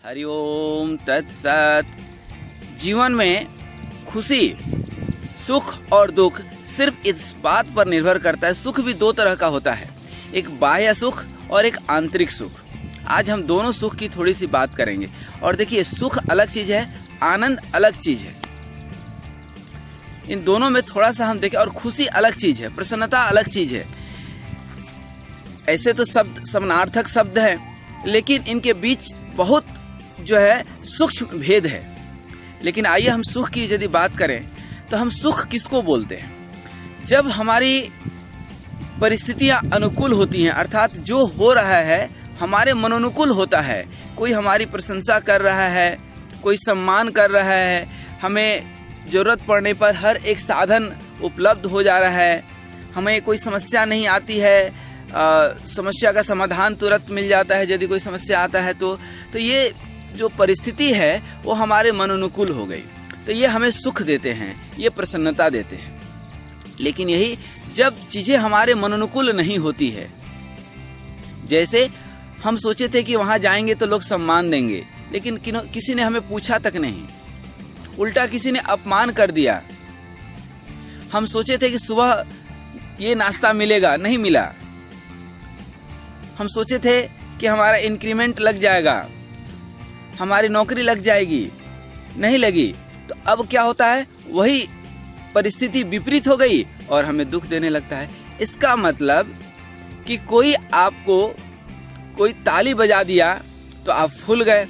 हरिओम तत्सत। जीवन में खुशी, सुख और दुख सिर्फ इस बात पर निर्भर करता है। सुख भी दो तरह का होता है, एक बाह्य सुख और एक आंतरिक सुख। आज हम दोनों सुख की थोड़ी सी बात करेंगे। और देखिए, सुख अलग चीज है, आनंद अलग चीज है। इन दोनों में थोड़ा सा हम देखें। और खुशी अलग चीज है, प्रसन्नता अलग चीज है। ऐसे तो शब्द समानार्थक शब्द हैं, लेकिन इनके बीच बहुत जो है सूक्ष्म भेद है। लेकिन आइए हम सुख की यदि बात करें तो हम सुख किसको बोलते हैं? जब हमारी परिस्थितियां अनुकूल होती हैं, अर्थात जो हो रहा है हमारे मनोनुकूल होता है। कोई हमारी प्रशंसा कर रहा है, कोई सम्मान कर रहा है, हमें जरूरत पड़ने पर हर एक साधन उपलब्ध हो जा रहा है, हमें कोई समस्या नहीं आती है, समस्या का समाधान तुरंत मिल जाता है यदि कोई समस्या आता है तो ये जो परिस्थिति है वो हमारे मनोनुकूल हो गई, तो ये हमें सुख देते हैं, ये प्रसन्नता देते हैं। लेकिन यही जब चीजें हमारे मनोनुकूल नहीं होती है, जैसे हम सोचे थे कि वहां जाएंगे तो लोग सम्मान देंगे, लेकिन किसी ने हमें पूछा तक नहीं, उल्टा किसी ने अपमान कर दिया। हम सोचे थे कि सुबह ये नाश्ता मिलेगा, नहीं मिला। हम सोचे थे कि हमारा इंक्रीमेंट लग जाएगा, हमारी नौकरी लग जाएगी, नहीं लगी। तो अब क्या होता है, वही परिस्थिति विपरीत हो गई और हमें दुख देने लगता है। इसका मतलब कि कोई आपको कोई ताली बजा दिया तो आप फूल गए,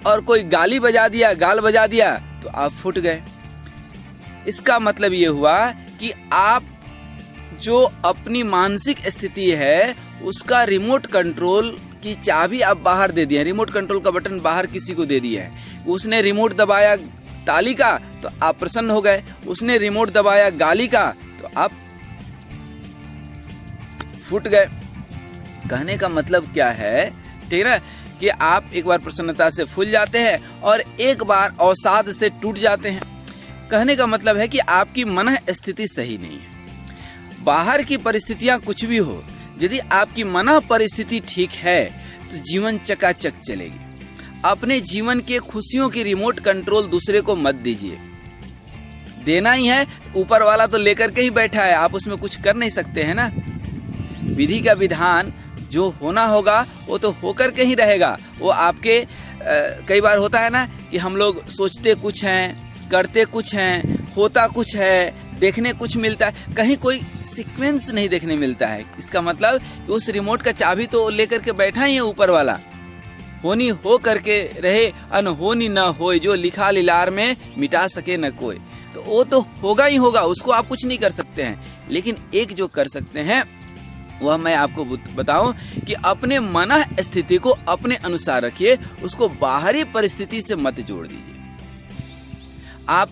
और कोई गाली बजा दिया, गाल बजा दिया तो आप फूट गए। इसका मतलब ये हुआ कि आप जो अपनी मानसिक स्थिति है उसका रिमोट कंट्रोल की चाबी आप बाहर दे दिए, रिमोट कंट्रोल का बटन बाहर किसी को दे दिया है। उसने रिमोट दबाया ताली का तो आप प्रसन्न हो गए, उसने रिमोट दबाया गाली का तो आप फूट गए। कहने का मतलब क्या है, ठीक है, कि आप एक बार प्रसन्नता से फूल जाते हैं और एक बार अवसाद से टूट जाते हैं। कहने का मतलब है कि आपकी मन स्थिति सही नहीं है। बाहर की परिस्थितियां कुछ भी हो, यदि आपकी मन परिस्थिति ठीक है तो जीवन चकाचक चलेगी। अपने जीवन के खुशियों की रिमोट कंट्रोल दूसरे को मत दीजिए। देना ही है, ऊपर वाला तो लेकर के ही बैठा है, आप उसमें कुछ कर नहीं सकते हैं ना। विधि का विधान जो होना होगा वो तो होकर के ही रहेगा। वो आपके कई बार होता है ना कि हम लोग सोचते कुछ हैं, करते कुछ हैं, होता कुछ है, देखने कुछ मिलता है, कहीं कोई सीक्वेंस नहीं देखने मिलता है। इसका मतलब कि उस रिमोट का चाबी तो लेकर के बैठा ही है ऊपर वाला। होनी हो करके रहे, अनहोनी न होए, जो लिखा लीलार में मिटा सके न कोई। तो वो तो होगा ही होगा, उसको आप कुछ नहीं कर सकते हैं। लेकिन एक जो कर सकते हैं वह मैं आपको बताऊं कि अपने मन स्थिति को अपने अनुसार रखिए, उसको बाहरी परिस्थिति से मत जोड़ दीजिए। आप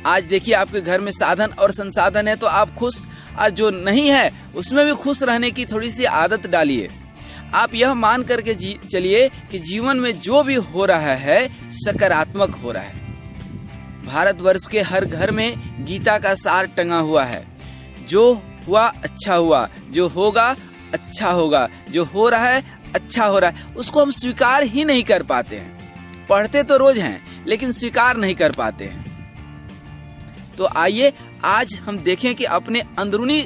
आज देखिए, आपके घर में साधन और संसाधन है तो आप खुश, और जो नहीं है उसमें भी खुश रहने की थोड़ी सी आदत डालिए। आप यह मान करके चलिए कि जीवन में जो भी हो रहा है सकारात्मक हो रहा है। भारतवर्ष के हर घर में गीता का सार टंगा हुआ है। जो हुआ अच्छा हुआ, जो होगा अच्छा होगा, जो हो रहा है अच्छा हो रहा है। उसको हम स्वीकार ही नहीं कर पाते हैं। पढ़ते तो रोज हैं लेकिन स्वीकार नहीं कर पाते हैं। तो आइए आज हम देखें कि अपने अंदरूनी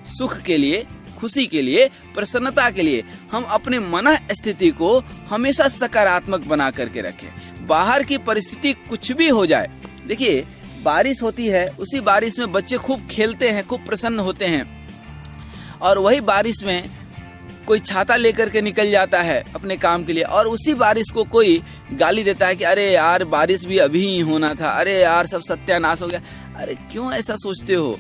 सुख के लिए, खुशी के लिए, प्रसन्नता के लिए हम अपने मन स्थिति को हमेशा सकारात्मक बना करके रखें। बाहर की परिस्थिति कुछ भी हो जाए, देखिए बारिश होती है, उसी बारिश में बच्चे खूब खेलते हैं, खूब प्रसन्न होते हैं, और वही बारिश में कोई छाता लेकर के निकल जाता है अपने काम के लिए, और उसी बारिश को कोई गाली देता है कि अरे यार बारिश भी अभी ही होना था, अरे यार सब सत्यानाश हो गया। अरे क्यों ऐसा सोचते हो?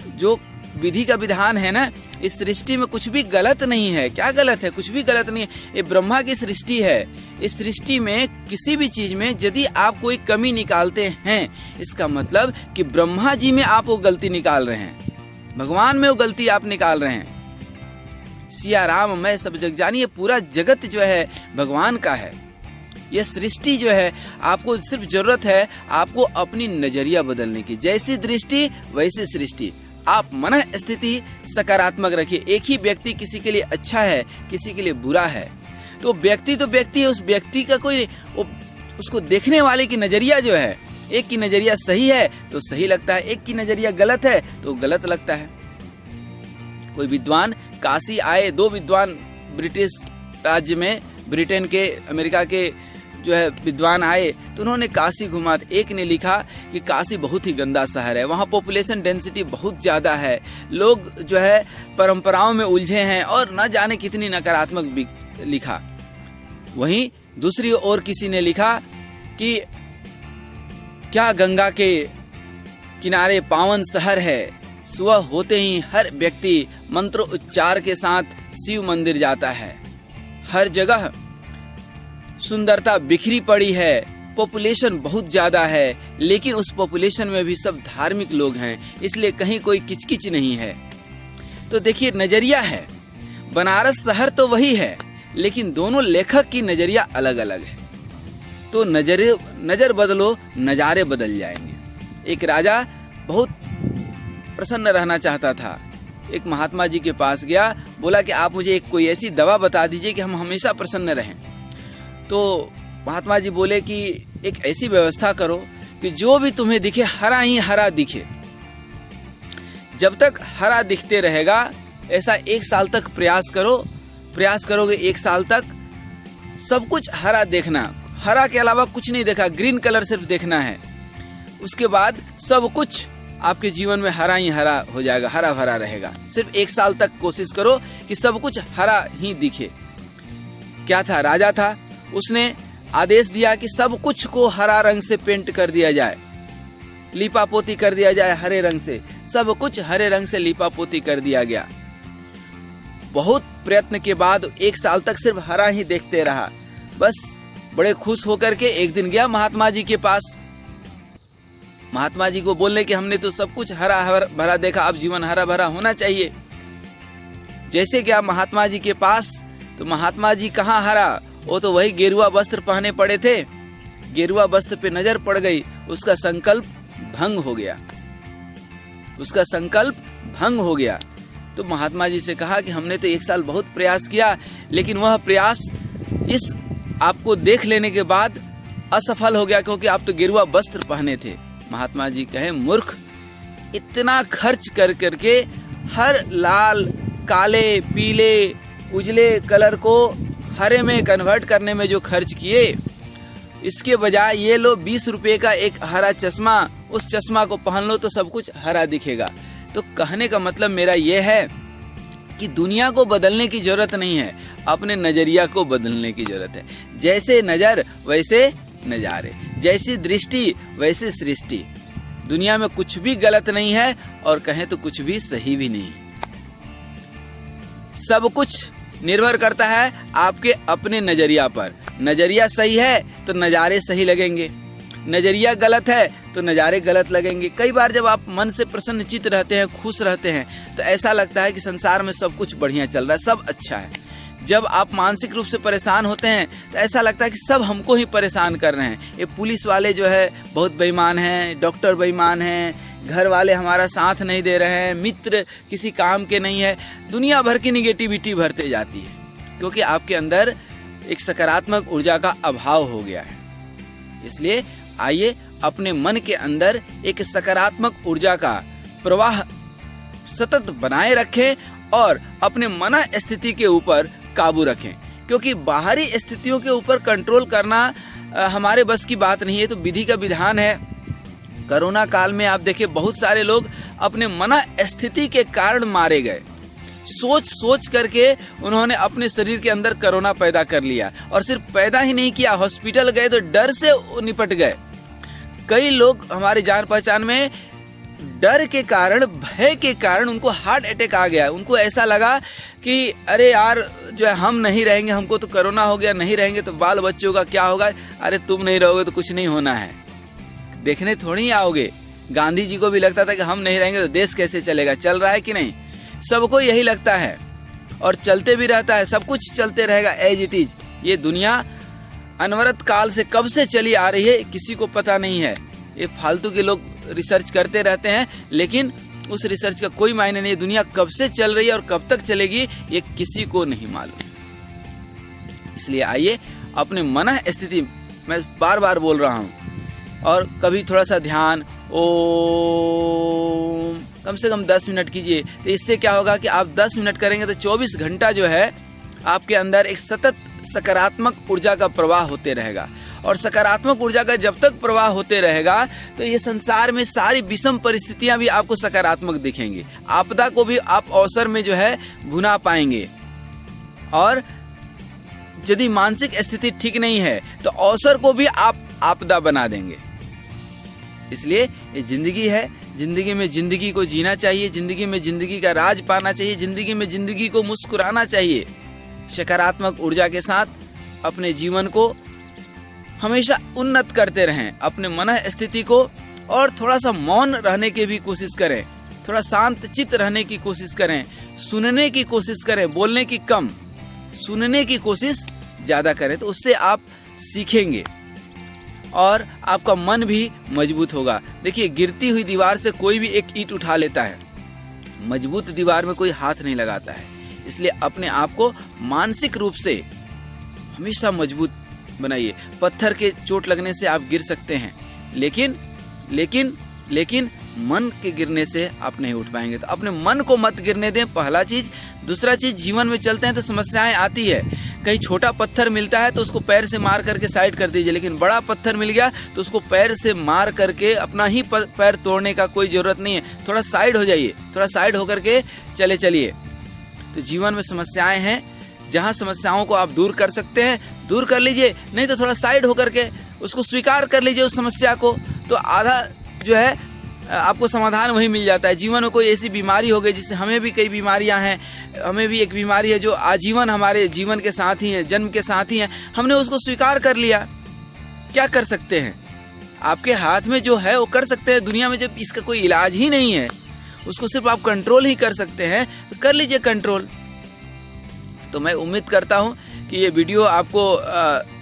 जो विधि का विधान है ना, इस सृष्टि में कुछ भी गलत नहीं है। क्या गलत है? कुछ भी गलत नहीं है। ये ब्रह्मा की सृष्टि है। इस सृष्टि में किसी भी चीज में यदि आप कोई कमी निकालते हैं, इसका मतलब कि ब्रह्मा जी में आप वो गलती निकाल रहे हैं, भगवान में वो गलती आप निकाल रहे हैं। सिया राम मैं सब जग जानिए, पूरा जगत जो है भगवान का है। यह सृष्टि जो है, आपको सिर्फ जरूरत है आपको अपनी नजरिया बदलने की। जैसी दृष्टि वैसी सृष्टि। आप मन स्थिति सकारात्मक रखिए। एक ही व्यक्ति किसी के लिए अच्छा है, किसी के लिए बुरा है। तो व्यक्ति है, उस व्यक्ति का कोई उसको देखने वाले की नजरिया जो है, एक की नजरिया सही है तो सही लगता है, एक की नजरिया गलत है तो गलत लगता है। कोई विद्वान काशी आए, 2 विद्वान ब्रिटिश राज्य में, ब्रिटेन के, अमेरिका के जो है विद्वान आए, तो उन्होंने काशी घुमा। एक ने लिखा कि काशी बहुत ही गंदा शहर है, वहाँ पॉपुलेशन डेंसिटी बहुत ज़्यादा है, लोग जो है परंपराओं में उलझे हैं, और न जाने कितनी नकारात्मक भी लिखा। वहीं दूसरी ओर किसी ने लिखा कि क्या गंगा के किनारे पावन शहर है, सुबह होते ही हर व्यक्ति मंत्र उच्चार के साथ शिव मंदिर जाता है, हर जगह सुंदरता बिखरी पड़ी है, पॉपुलेशन बहुत ज्यादा है, लेकिन उस पॉपुलेशन में भी सब धार्मिक लोग हैं, इसलिए कहीं कोई किचकिच नहीं है। तो देखिए नजरिया है, बनारस शहर तो वही है, लेकिन दोनों लेखक की नजरिया अलग अलग है। तो नजर बदलो, नजारे बदल जाएंगे। एक राजा बहुत प्रसन्न रहना चाहता था, एक महात्मा जी के पास गया, बोला कि आप मुझे कोई ऐसी दवा बता दीजिए कि हम हमेशा प्रसन्न रहें। तो महात्मा जी बोले कि एक ऐसी व्यवस्था करो कि जो भी तुम्हें दिखे हरा ही हरा दिखे। जब तक हरा दिखते रहेगा, ऐसा 1 साल तक प्रयास करोगे 1 साल तक सब कुछ हरा देखना, हरा के अलावा कुछ नहीं देखा, ग्रीन कलर सिर्फ देखना है। उसके बाद सब कुछ आपके जीवन में हरा ही हरा हो जाएगा, हरा भरा रहेगा। सिर्फ 1 साल तक कोशिश करो कि सब कुछ हरा ही दिखे। क्या था, राजा था, उसने आदेश दिया कि सब कुछ को हरा रंग से पेंट कर दिया जाए, लीपा पोती कर दिया जाए हरे रंग से, सब कुछ हरे रंग से लीपा पोती कर दिया गया। बहुत प्रयत्न के बाद 1 साल तक सिर्फ हरा ही देखते रहा। बस बड़े खुश होकर के एक दिन गया महात्मा जी के पास, महात्मा जी को बोलने कि हमने तो सब कुछ हरा भरा देखा, अब जीवन हरा भरा होना चाहिए। जैसे गया महात्मा जी के पास, तो महात्मा जी कहाँ हरा, वो तो वही गेरुआ वस्त्र पहने पड़े थे। गेरुआ वस्त्र पे नजर पड़ गई, उसका संकल्प भंग हो गया। तो महात्मा जी से कहा कि हमने तो 1 साल बहुत प्रयास किया, लेकिन वह प्रयास इस आपको देख लेने के बाद असफल हो गया, क्योंकि आप तो गेरुआ वस्त्र पहने थे। महात्मा जी कहे, मूर्ख, इतना खर्च कर करके हर लाल, काले, पीले, उजले कलर को हरे में कन्वर्ट करने में जो खर्च किए, इसके बजाय ये लो 20 रुपए का एक हरा चश्मा, उस चश्मा को पहन लो तो सब कुछ हरा दिखेगा। तो कहने का मतलब मेरा ये है कि दुनिया को बदलने की जरूरत नहीं है, अपने नजरिया को बदलने की जरूरत है। जैसे नजर वैसे नजारे, जैसी दृष्टि वैसे सृष्टि। दुनिया में कुछ भी गलत नहीं है, और कहें तो कुछ भी सही भी नहीं। सब कुछ निर्भर करता है आपके अपने नजरिया पर। नजरिया सही है तो नजारे सही लगेंगे, नजरिया गलत है तो नजारे गलत लगेंगे। कई बार जब आप मन से प्रसन्नचित्त रहते हैं, खुश रहते हैं, तो ऐसा लगता है कि संसार में सब कुछ बढ़िया चल रहा है, सब अच्छा है। जब आप मानसिक रूप से परेशान होते हैं तो ऐसा लगता है कि सब हमको ही परेशान कर रहे हैं। ये पुलिस वाले जो है बहुत बेईमान हैं, डॉक्टर बेईमान हैं, घर वाले हमारा साथ नहीं दे रहे हैं, मित्र किसी काम के नहीं है, दुनिया भर की निगेटिविटी भरते जाती है, क्योंकि आपके अंदर एक सकारात्मक ऊर्जा का अभाव हो गया है। इसलिए आइए अपने मन के अंदर एक सकारात्मक ऊर्जा का प्रवाह सतत बनाए रखें और अपने मन स्थिति के ऊपर काबू रखें, क्योंकि बाहरी स्थितियों के ऊपर कंट्रोल करना हमारे बस की बात नहीं है, तो विधि का विधान है। कोरोना काल में आप देखिए बहुत सारे लोग अपने मन स्थिति के कारण मारे गए। सोच करके उन्होंने अपने शरीर के अंदर कोरोना पैदा कर लिया, और सिर्फ पैदा ही नहीं किया, हॉस्पिटल गए तो डर से निपट गए। कई लोग हमारे जान पहचान में डर के कारण, भय के कारण उनको हार्ट अटैक आ गया। उनको ऐसा लगा कि अरे यार जो है हम नहीं रहेंगे, हमको तो कोरोना हो गया, नहीं रहेंगे तो बाल बच्चों का क्या होगा। अरे तुम नहीं रहोगे तो कुछ नहीं होना है, देखने थोड़ी आओगे। गांधी जी को भी लगता था कि हम नहीं रहेंगे तो देश कैसे चलेगा, चल रहा है कि नहीं, सबको यही लगता है और चलते भी रहता है, सब कुछ चलते रहेगा एज इट इज। ये दुनिया अनवरत काल से कब से चली आ रही है किसी को पता नहीं है। ये फालतू के लोग रिसर्च करते रहते हैं, लेकिन उस रिसर्च का कोई मायने नहीं। दुनिया कब से चल रही है और कब तक चलेगी ये किसी को नहीं मालूम। इसलिए आइए अपने मन स्थिति, मैं बार बार बोल रहा हूँ, और कभी थोड़ा सा ध्यान ओम कम से कम 10 मिनट कीजिए। तो इससे क्या होगा कि आप 10 मिनट करेंगे तो 24 घंटा जो है आपके अंदर एक सतत सकारात्मक ऊर्जा का प्रवाह होते रहेगा। और सकारात्मक ऊर्जा का जब तक प्रवाह होते रहेगा तो ये संसार में सारी विषम परिस्थितियां भी आपको सकारात्मक दिखेंगी। आपदा को भी आप अवसर में जो है भुना पाएंगे। और यदि मानसिक स्थिति ठीक नहीं है तो अवसर को भी आप आपदा बना देंगे। इसलिए ये जिंदगी है, जिंदगी में जिंदगी को जीना चाहिए, जिंदगी में जिंदगी का राज पाना चाहिए, जिंदगी में जिंदगी को मुस्कुराना चाहिए। सकारात्मक ऊर्जा के साथ अपने जीवन को हमेशा उन्नत करते रहें। अपने मन स्थिति को और थोड़ा सा मौन रहने की भी कोशिश करें, थोड़ा शांत चित्त रहने की कोशिश करें, सुनने की कोशिश करें, बोलने की कम, सुनने की कोशिश ज्यादा करें। तो उससे आप सीखेंगे और आपका मन भी मजबूत होगा। देखिए, गिरती हुई दीवार से कोई भी एक ईंट उठा लेता है, मजबूत दीवार में कोई हाथ नहीं लगाता है। इसलिए अपने आप को मानसिक रूप से हमेशा मजबूत बनाइए। पत्थर के चोट लगने से आप गिर सकते हैं, लेकिन मन के गिरने से आप नहीं उठ पाएंगे। तो अपने मन को मत गिरने दें, पहला चीज। दूसरा चीज, जीवन में चलते हैं तो समस्याएं आती है। कहीं छोटा पत्थर मिलता है तो उसको पैर से मार करके साइड कर दीजिए, लेकिन बड़ा पत्थर मिल गया तो उसको पैर से मार करके अपना ही पैर तोड़ने का कोई जरूरत नहीं है। थोड़ा साइड हो जाइए, थोड़ा साइड होकर के चलिए। तो जीवन में समस्याएं हैं, जहां समस्याओं को आप दूर कर सकते हैं दूर कर लीजिए, नहीं तो थोड़ा साइड होकर के उसको स्वीकार कर लीजिए उस समस्या को। तो आधा जो है आपको समाधान वही मिल जाता है। जीवन में कोई ऐसी बीमारी हो गई, जिससे हमें भी कई बीमारियां हैं, हमें भी एक बीमारी है जो आजीवन हमारे जीवन के साथ ही है, जन्म के साथ ही है, हमने उसको स्वीकार कर लिया। क्या कर सकते हैं? आपके हाथ में जो है वो कर सकते हैं। दुनिया में जब इसका कोई इलाज ही नहीं है, उसको सिर्फ आप कंट्रोल ही कर सकते हैं, तो कर लीजिए कंट्रोल। तो मैं उम्मीद करता हूं कि ये वीडियो आपको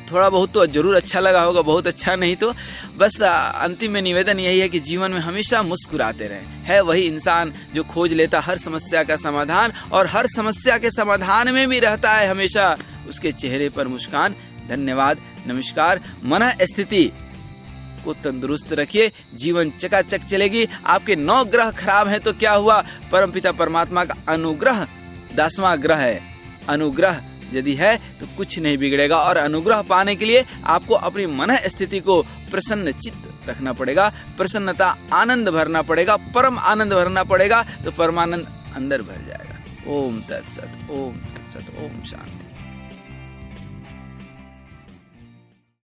थोड़ा बहुत तो जरूर अच्छा लगा होगा, बहुत अच्छा नहीं तो बस अंतिम में निवेदन यही है कि जीवन में हमेशा मुस्कुराते रहें। है वही इंसान जो खोज लेता हर समस्या का समाधान, और हर समस्या के समाधान में भी रहता है हमेशा उसके चेहरे पर मुस्कान। धन्यवाद, नमस्कार। मन स्थिति को तंदुरुस्त रखिए, जीवन चकाचक चलेगी। आपके 9 ग्रह खराब हैं तो क्या हुआ? परमपिता परमात्मा का अनुग्रह 10वां ग्रह है। अनुग्रह यदि है तो कुछ नहीं बिगड़ेगा। और अनुग्रह पाने के लिए आपको अपनी मन स्थिति को प्रसन्न चित्त रखना पड़ेगा, प्रसन्नता, आनंद भरना पड़ेगा, परम आनंद भरना पड़ेगा, तो परमानंद अंदर भर जाएगा। ओम तत्सत, ओम तत्सत, ओम शांति।